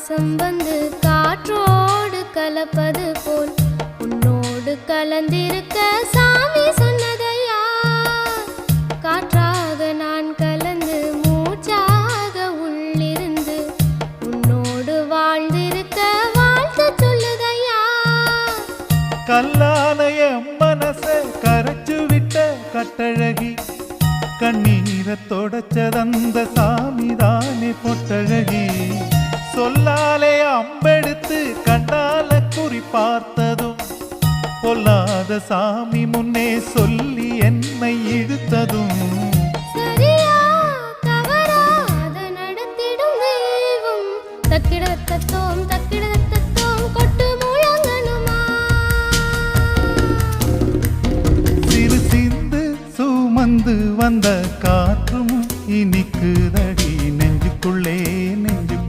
பாசம் வந்து காற்றோடு கலப்பது போல் உன்னோடு கலந்திருக்க சாமி சொன்னதையா. காற்றாக நான் கலந்து மூச்சாக உள்ளிருந்து உன்னோடு வாழ்ந்திருக்க வாழ்த்து சொல்லுதையா. கல்லாலய மனச கரைச்சு விட்ட கட்டழகி, கண்ணீரை தொடச்சதந்த சாமிதானே பொட்டழகி. சொல்லாலே அம்பெடுத்து கண்டால குறி பார்த்ததும் பொல்லாத சாமி முன்னே சொல்லி என்னை இழுத்ததும் சரியா தவறா அதை நடத்திடும் தெய்வம். தக்கிடத்தத்தோம் தக்கிடத்தத்தோம் கொட்டு முழங்கணுமா. சிறு சிந்து சுமந்து வந்த காற்றும் இனிக்குதடி நெஞ்சுக்குள்ளே நெஞ்சு